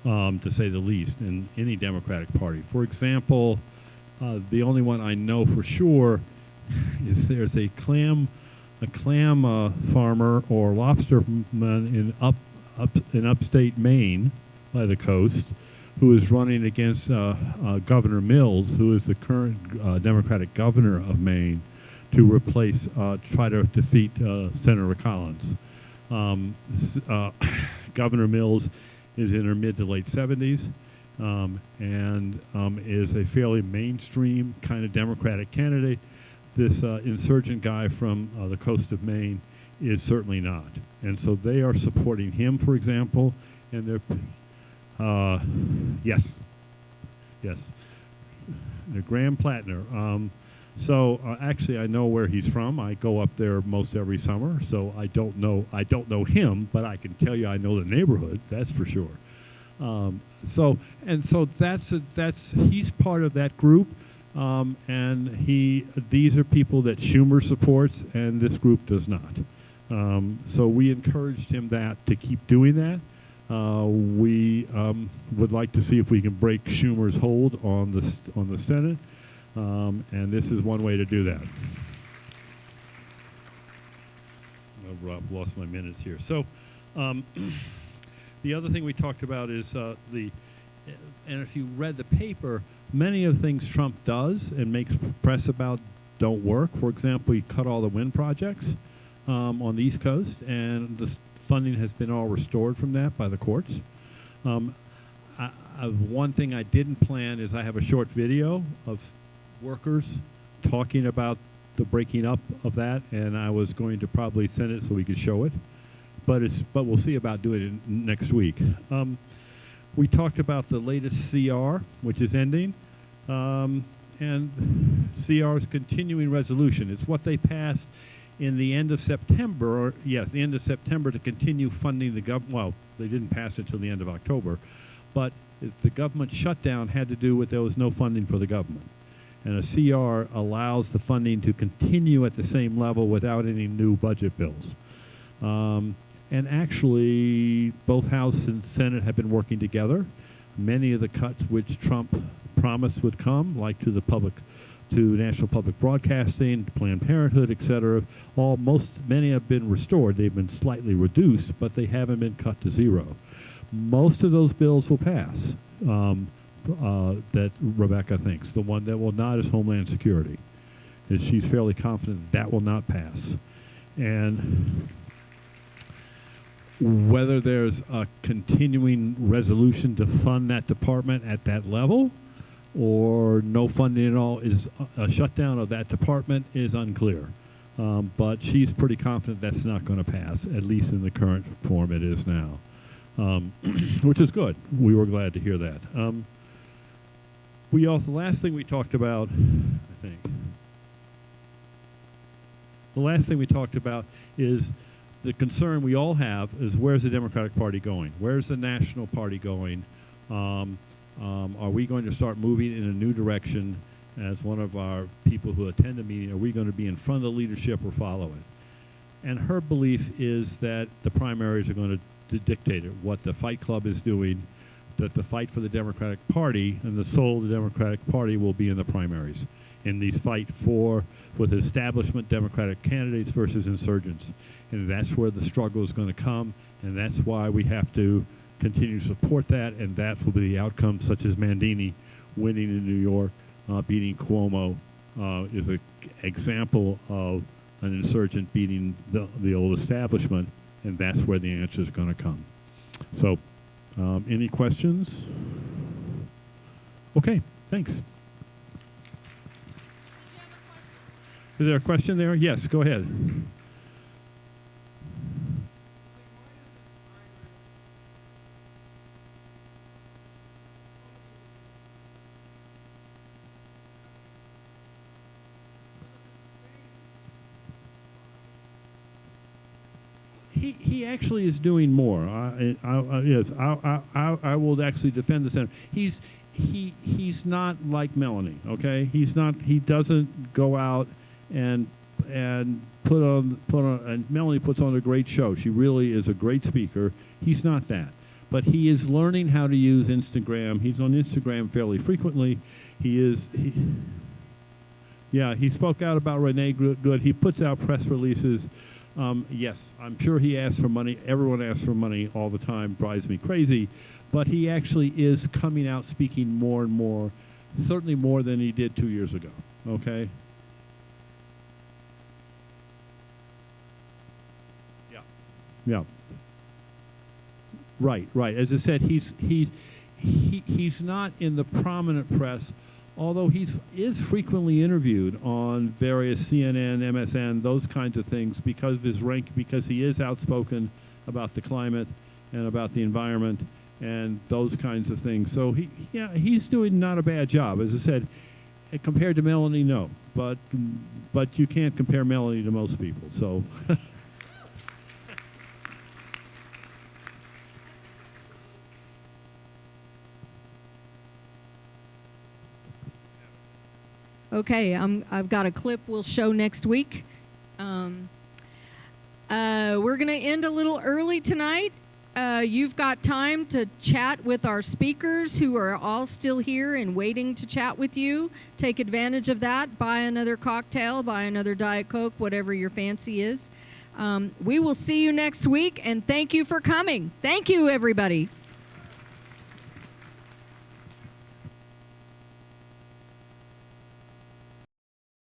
to say the least, in any Democratic Party. For example, the only one I know for sure is there's a clam farmer or lobsterman in upstate Maine by the coast who is running against Governor Mills, who is the current Democratic governor of Maine, to replace, try to defeat Senator Collins. Governor Mills is in her mid to late 70s and is a fairly mainstream kind of Democratic candidate. This insurgent guy from the coast of Maine is certainly not. And so they are supporting him, for example, and they're, yes, they're Graham Plattner. Actually, I know where he's from. I go up there most every summer, so I don't know him, but I can tell you I know the neighborhood. That's for sure. So he's part of that group, and these are people that Schumer supports, and this group does not. So we encouraged him to keep doing that. We would like to see if we can break Schumer's hold on the Senate. And this is one way to do that. I've lost my minutes here. So the other thing we talked about is and if you read the paper, many of the things Trump does and makes press about don't work. For example, he cut all the wind projects on the East Coast, and the funding has been all restored from that by the courts. One thing I didn't plan is I have a short video of workers talking about the breaking up of that, and I was going to probably send it so we could show it, but we'll see about doing it next week. We talked about the latest CR, which is ending, and CR's continuing resolution. It's what they passed in the end of September, the end of September, to continue funding the government. Well, they didn't pass it till the end of October, but the government shutdown had to do with there was no funding for the government. And a CR allows the funding to continue at the same level without any new budget bills. And actually, both House and Senate have been working together. Many of the cuts which Trump promised would come, like to National Public Broadcasting, Planned Parenthood, et cetera, many have been restored. They've been slightly reduced, but they haven't been cut to zero. Most of those bills will pass. That Rebecca thinks. The one that will not is Homeland Security. She's fairly confident that will not pass. And whether there's a continuing resolution to fund that department at that level or no funding at all, is a shutdown of that department is unclear. But she's pretty confident that's not going to pass, at least in the current form it is now, which is good. We were glad to hear that. The last thing we talked about, is the concern we all have is where's the Democratic Party going? Where's the National Party going? Are we going to start moving in a new direction? As one of our people who attend the meeting, are we going to be in front of the leadership or follow it? And her belief is that the primaries are going to dictate it, what the Fight Club is doing, that the fight for the Democratic Party and the soul of the Democratic Party will be in the primaries, in these fight with establishment Democratic candidates versus insurgents. And that's where the struggle is going to come, and that's why we have to continue to support that, and that will be the outcome, such as Mandini winning in New York, beating Cuomo, is an example of an insurgent beating the old establishment, and that's where the answer is going to come. So, any questions? Okay, thanks. Is there a question there? Yes, go ahead. He actually is doing more. Yes, I will actually defend the senator. He's not like Melanie. Okay, he's not. He doesn't go out and put on. And Melanie puts on a great show. She really is a great speaker. He's not that, but he is learning how to use Instagram. He's on Instagram fairly frequently. He spoke out about Renee Good. He puts out press releases. Yes, I'm sure he asks for money. Everyone asks for money all the time, drives me crazy. But he actually is coming out speaking more and more, certainly more than he did 2 years ago, okay? Yeah. Yeah. Right, right. As I said, he's not in the prominent press, although he is frequently interviewed on various CNN, MSN, those kinds of things because of his rank, because he is outspoken about the climate and about the environment and those kinds of things. So he's doing not a bad job. As I said, compared to Melanie, no, but you can't compare Melanie to most people. So. Okay, I've got a clip we'll show next week. We're going to end a little early tonight. You've got time to chat with our speakers who are all still here and waiting to chat with you. Take advantage of that. Buy another cocktail, buy another Diet Coke, whatever your fancy is. We will see you next week, and thank you for coming. Thank you, everybody.